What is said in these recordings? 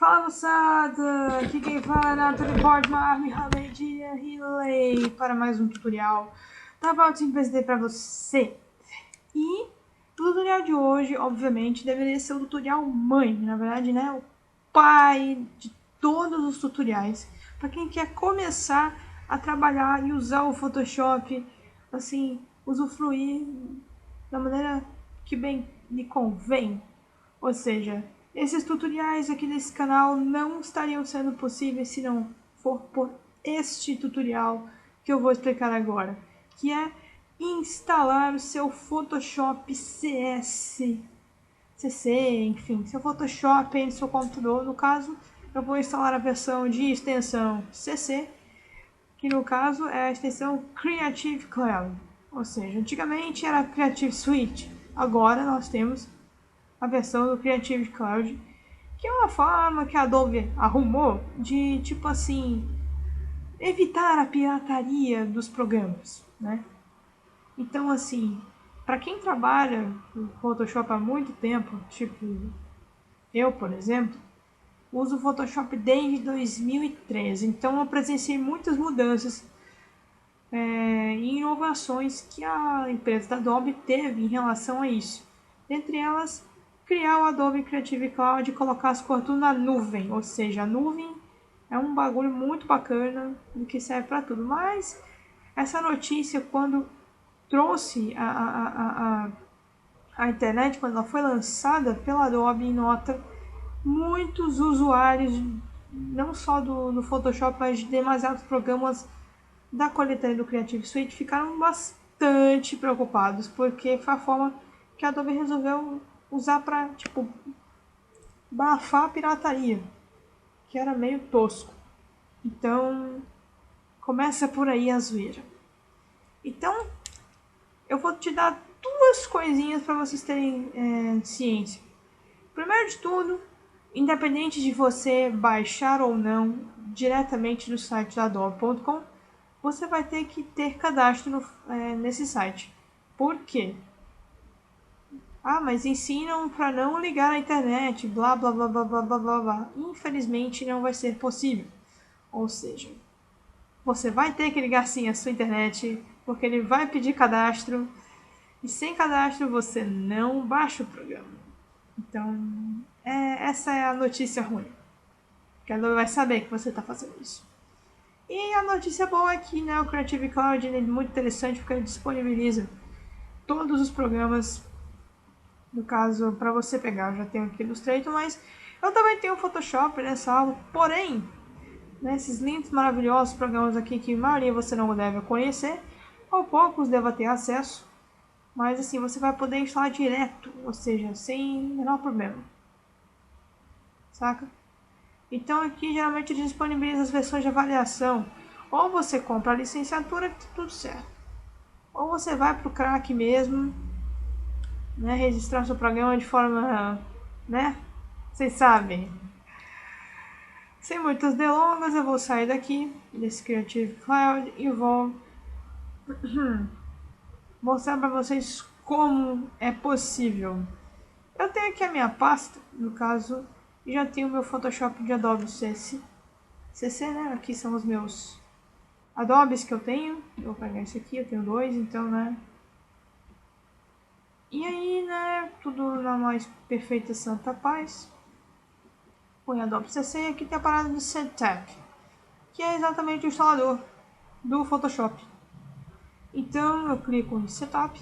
Fala moçada, aqui quem fala é Nathalie Portmar, Dia Riley para mais um tutorial da Valtim PSD para você. E o tutorial de hoje, obviamente, deveria ser o tutorial mãe, na verdade, né, o pai de todos os tutoriais, para quem quer começar a trabalhar e usar o Photoshop, assim, usufruir da maneira que bem lhe convém. Ou seja, esses tutoriais aqui nesse canal não estariam sendo possíveis se não for por este tutorial que eu vou explicar agora, que é instalar o seu Photoshop CS, CC, enfim, seu Photoshop aí no seu computador. No caso, eu vou instalar a versão de extensão CC, que no caso é a extensão Creative Cloud. Ou seja, antigamente era Creative Suite, agora nós temos a versão do Creative Cloud, que é uma forma que a Adobe arrumou de, tipo assim, evitar a pirataria dos programas, né? Então, assim, para quem trabalha com Photoshop há muito tempo, tipo eu, por exemplo, uso o Photoshop desde 2013, então eu presenciei muitas mudanças e inovações que a empresa da Adobe teve em relação a isso. Dentre elas, criar o Adobe Creative Cloud e colocar as coisas tudo na nuvem, ou seja, a nuvem é um bagulho muito bacana e que serve para tudo. Mas essa notícia, quando trouxe a internet, quando ela foi lançada pela Adobe em nota, muitos usuários, não só do Photoshop, mas de demasiados programas da coletânea do Creative Suite, ficaram bastante preocupados, porque foi a forma que a Adobe resolveu usar para, tipo, bafar a pirataria, que era meio tosco. Então, começa por aí a zoeira. Então, eu vou te dar duas coisinhas para vocês terem ciência. Primeiro de tudo, independente de você baixar ou não diretamente do site da Adobe.com, você vai ter que ter cadastro nesse site. Por quê? Ah, mas ensinam para não ligar na internet, blá blá blá blá blá blá blá blá. Infelizmente não vai ser possível. Ou seja, você vai ter que ligar sim a sua internet, porque ele vai pedir cadastro, e sem cadastro você não baixa o programa. Então, essa é a notícia ruim. Que ela vai saber que você está fazendo isso. E a notícia boa é que, né, o Creative Cloud é muito interessante porque ele disponibiliza todos os programas. No caso, para você pegar, eu já tenho aqui o Illustrator, mas eu também tenho o Photoshop nessa aula. Porém, né, esses lindos, maravilhosos programas aqui que a maioria você não deve conhecer, ou poucos deva ter acesso, mas assim, você vai poder instalar direto, ou seja, sem menor problema. Saca? Então aqui geralmente eles disponibilizam as versões de avaliação. Ou você compra a licenciatura que tá tudo certo. Ou você vai pro crack mesmo, né, registrar seu programa de forma, né, vocês sabem. Sem muitas delongas, eu vou sair daqui, desse Creative Cloud, e vou mostrar para vocês como é possível. Eu tenho aqui a minha pasta, no caso, e já tenho o meu Photoshop de Adobe CC, né? Aqui são os meus Adobes que eu tenho. Eu vou pegar esse aqui, eu tenho dois, então, né? E aí, né? Tudo na mais perfeita santa paz. Põe Adobe CC e aqui tem a parada de Setup, que é exatamente o instalador do Photoshop. Então, eu clico em Setup,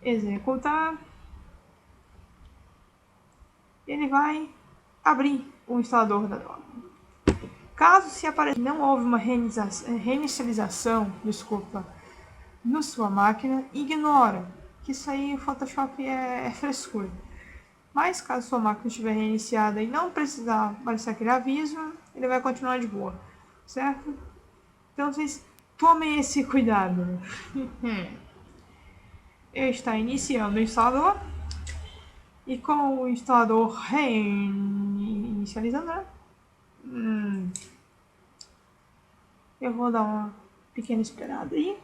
executar. Ele vai abrir o instalador da Adobe. Caso se apareça não houve uma reinicialização, desculpa, na sua máquina, ignora, que isso aí o Photoshop é frescura. Mas caso sua máquina estiver reiniciada e não precisar aparecer aquele aviso, ele vai continuar de boa, certo? Então vocês tomem esse cuidado. Eu está iniciando o instalador e com o instalador reinicializando, né? Eu vou dar uma pequena esperada aí.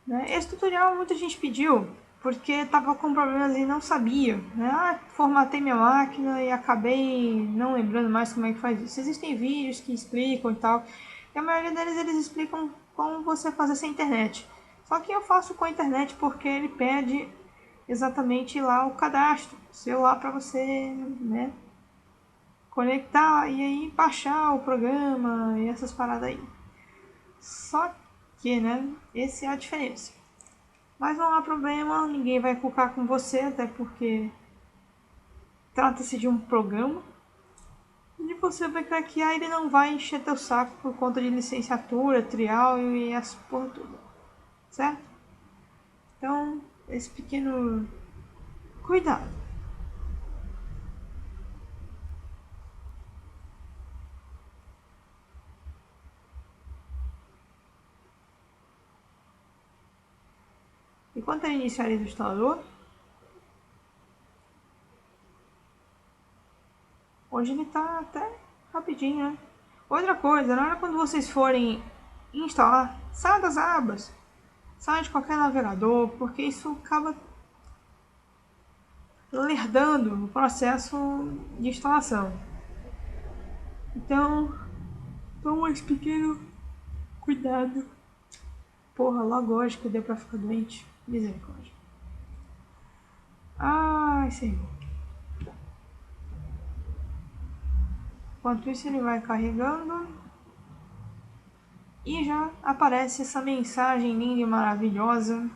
Né? Esse tutorial muita gente pediu porque tava com problemas e não sabia, né? Formatei minha máquina e acabei não lembrando mais como é que faz isso. Existem vídeos que explicam e tal, e a maioria deles eles explicam como você fazer sem internet. Só que eu faço com a internet porque ele pede exatamente lá o cadastro seu lá para você, né, conectar e aí baixar o programa e essas paradas aí. Só que, né, essa é a diferença. Mas não há problema, ninguém vai cucar com você, até porque trata-se de um programa. E você vai craquear, ele não vai encher teu saco por conta de licenciatura, trial e essa porra toda. Certo? Então, esse pequeno cuidado. Enquanto ele inicializa o instalador, hoje ele tá até rapidinho, né? Outra coisa, na hora quando vocês forem instalar, saia das abas, saia de qualquer navegador, porque isso acaba lerdando o processo de instalação. Então, toma esse pequeno cuidado. Porra, logo hoje que deu pra ficar doente. Misericórdia. Ai, Senhor. Enquanto isso, ele vai carregando. E já aparece essa mensagem linda e maravilhosa.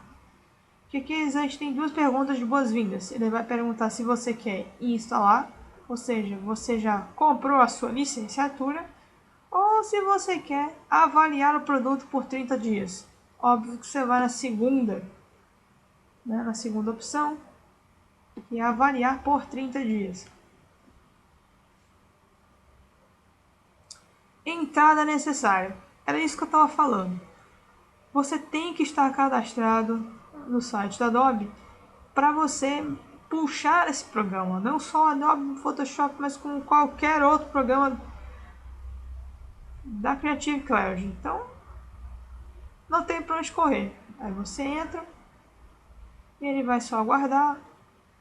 Que aqui existem duas perguntas de boas-vindas. Ele vai perguntar se você quer instalar, ou seja, você já comprou a sua licenciatura, ou se você quer avaliar o produto por 30 dias. Óbvio que você vai na segunda, né, na segunda opção, que é avaliar por 30 dias. Entrada necessária. Era isso que eu estava falando. Você tem que estar cadastrado no site da Adobe para você puxar esse programa. Não só Adobe Photoshop, mas com qualquer outro programa da Creative Cloud. Então, não tem para onde correr. Aí você entra, e ele vai só aguardar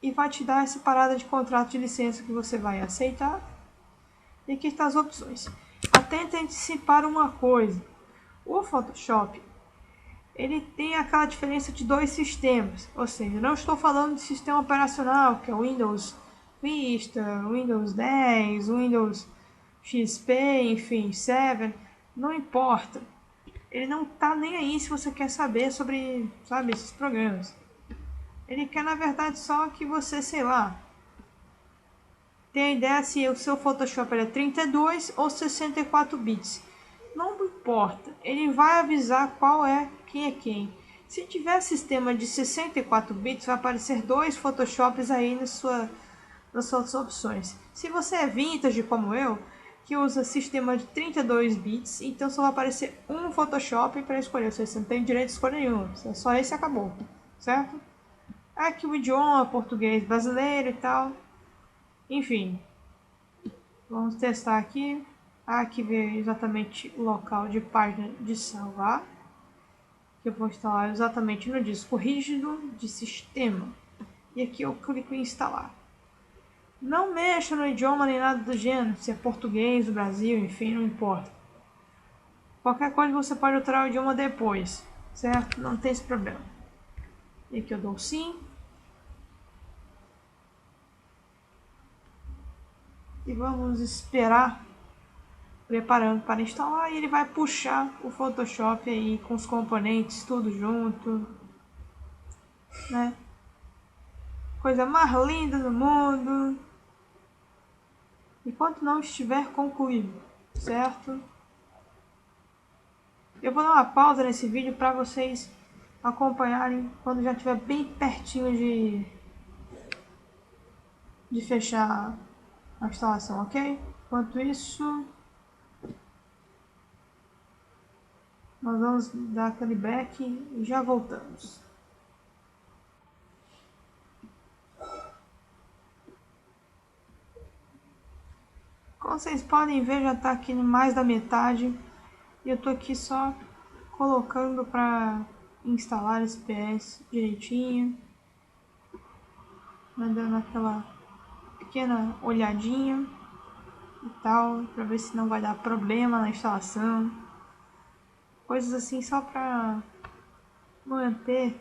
e vai te dar essa parada de contrato de licença que você vai aceitar. E aqui estão as opções. Atente a antecipar uma coisa. O Photoshop, ele tem aquela diferença de dois sistemas. Ou seja, não estou falando de sistema operacional, que é o Windows Vista, Windows 10, Windows XP, enfim, 7. Não importa. Ele não tá nem aí se você quer saber sobre, sabe, esses programas. Ele quer, na verdade, só que você, sei lá, tenha ideia se o seu Photoshop é 32 ou 64 bits. Não importa, ele vai avisar qual é quem é quem. Se tiver sistema de 64 bits, vai aparecer dois Photoshops aí nas suas opções. Se você é vintage como eu, que usa sistema de 32 bits, então só vai aparecer um Photoshop para escolher. Ou seja, você não tem direito de escolher nenhum, é só esse e acabou, certo? Aqui o idioma, português brasileiro e tal. Enfim, vamos testar aqui. Aqui vê exatamente o local de página de salvar, que eu vou instalar exatamente no disco rígido de sistema. E aqui eu clico em instalar. Não mexa no idioma nem nada do gênero, se é português do Brasil, enfim, não importa. Qualquer coisa você pode alterar o idioma depois, certo? Não tem esse problema. E aqui eu dou sim. E vamos esperar preparando para instalar e ele vai puxar o Photoshop aí com os componentes tudo junto, né? Coisa mais linda do mundo. Enquanto não estiver concluído, certo? Eu vou dar uma pausa nesse vídeo para vocês acompanharem quando já estiver bem pertinho de fechar a instalação, ok? Enquanto isso, nós vamos dar aquele back e já voltamos. Como vocês podem ver, já está aqui mais da metade. E eu tô aqui só colocando para instalar esse PS direitinho. dando aquela pequena olhadinha e tal, pra ver se não vai dar problema na instalação. Coisas assim só pra manter.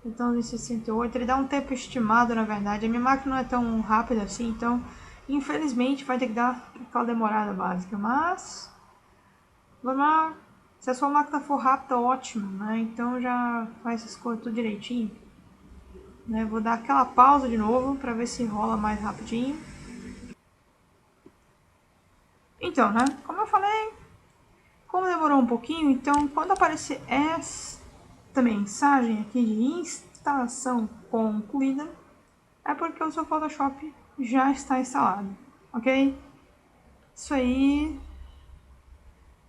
Então, em 68, ele dá um tempo estimado, na verdade. A minha máquina não é tão rápida assim, então, infelizmente, vai ter que dar aquela demorada básica. Mas, vamos lá. Se a sua máquina for rápida, ótimo, né? Então, já faz essas coisas tudo direitinho. Né? Vou dar aquela pausa de novo para ver se rola mais rapidinho. Então, né? Como eu falei, como demorou um pouquinho, então, quando aparecer esta mensagem aqui de instalação concluída, é porque o seu Photoshop já está instalado, ok? Isso aí.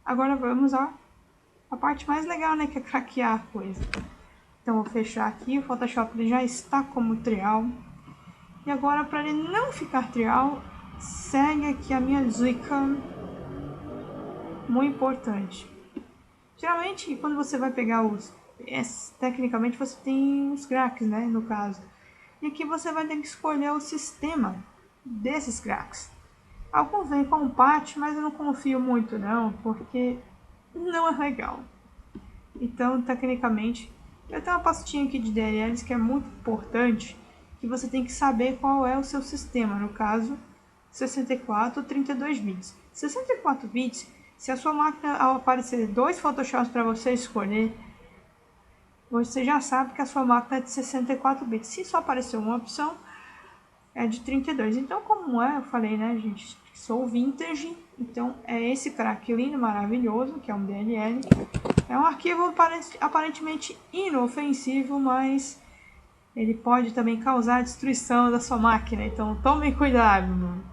Agora vamos à parte mais legal, né? Que é craquear a coisa. Então vou fechar aqui, o Photoshop ele já está como trial. E agora, para ele não ficar trial, segue aqui a minha dica muito importante. Geralmente, quando você vai pegar tecnicamente você tem os cracks, né? No caso. E aqui você vai ter que escolher o sistema desses cracks. Alguns vêm com patch, mas eu não confio muito não, porque não é legal. Então, tecnicamente, eu tenho uma pastinha aqui de DLLs que é muito importante, que você tem que saber qual é o seu sistema, no caso, 64 ou 32 bits. 64 bits, se a sua máquina ao aparecer dois Photoshops para você escolher, você já sabe que a sua máquina é de 64 bits. Se só aparecer uma opção, é de 32. Então, como eu falei, né, gente, sou vintage, então é esse crack lindo, maravilhoso, que é um DLL. É um arquivo aparentemente inofensivo, mas ele pode também causar a destruição da sua máquina, então tomem cuidado, mano.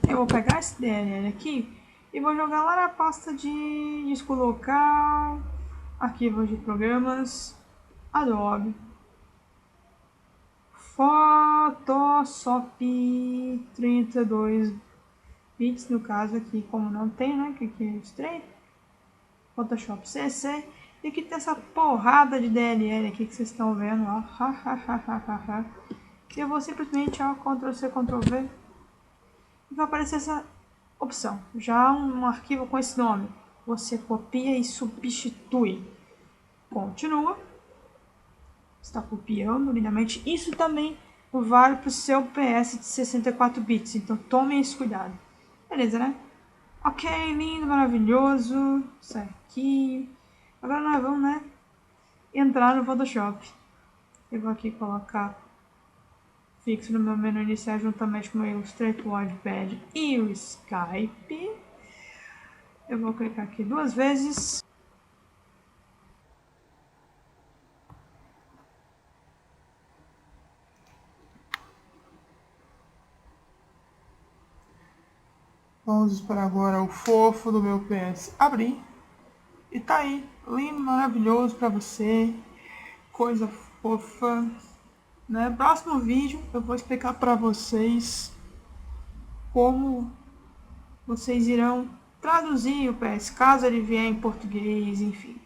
Eu vou pegar esse DLL aqui e vou jogar lá na pasta de disco local, arquivos de programas, Adobe, Photoshop 32 bits, no caso aqui, como não tem, né, que aqui é estranho, Photoshop CC, e aqui tem essa porrada de DLL aqui que vocês estão vendo, ó, e eu vou simplesmente, ó, Ctrl C, Ctrl V, e vai aparecer essa opção, já um arquivo com esse nome, você copia e substitui, continua, está copiando lindamente. Isso também vale para o seu PS de 64 bits, então tomem esse cuidado. Beleza, né? Ok, lindo, maravilhoso. Isso aqui. Agora nós vamos, né, entrar no Photoshop. Eu vou aqui colocar fixo no meu menu inicial juntamente com o Illustrator, o WordPad e o Skype. Eu vou clicar aqui duas vezes. Vamos esperar agora o fofo do meu PS abrir. E tá aí, lindo, maravilhoso pra você. Coisa fofa. No próximo vídeo eu vou explicar pra vocês como vocês irão traduzir o PS, caso ele vier em português, enfim.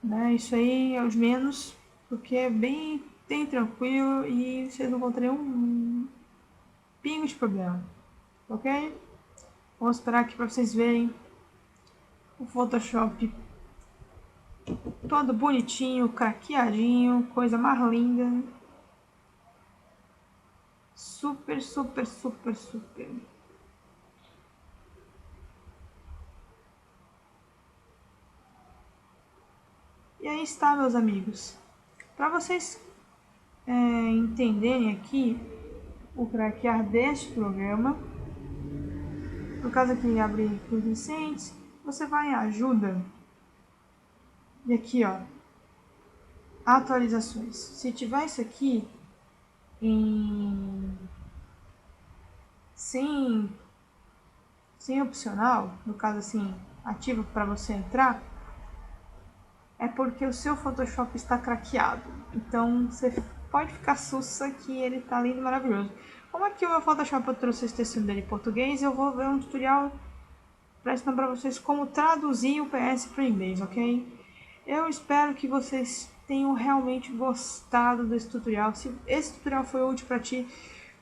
Né? Isso aí é os menos, porque é bem tranquilo e vocês não vão ter um pingo de problema. Ok? Vou esperar aqui pra vocês verem o Photoshop todo bonitinho, craqueadinho, coisa mais linda. Super, super, super, super. E aí está, meus amigos. Para vocês entenderem aqui o craquear deste programa, no caso aqui abrir os recentes, você vai em ajuda e aqui ó, atualizações. Se tiver isso aqui em sem opcional, no caso assim, ativo para você entrar, é porque o seu Photoshop está craqueado. Então você pode ficar sussa que ele está lindo e maravilhoso. Como aqui o meu Photoshop eu trouxe esse texto dele em português, eu vou ver um tutorial para ensinar para vocês como traduzir o PS para o inglês, ok? Eu espero que vocês tenham realmente gostado desse tutorial. Se esse tutorial foi útil para ti,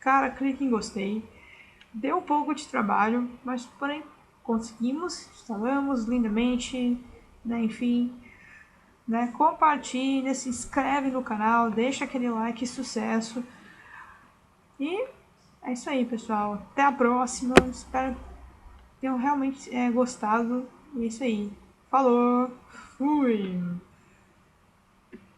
cara, clique em gostei. Deu um pouco de trabalho, mas porém conseguimos, instalamos lindamente, né? Enfim, né? Compartilha, se inscreve no canal, deixa aquele like, sucesso. E é isso aí, pessoal. Até a próxima. Espero que tenham realmente gostado. E é isso aí. Falou! Fui!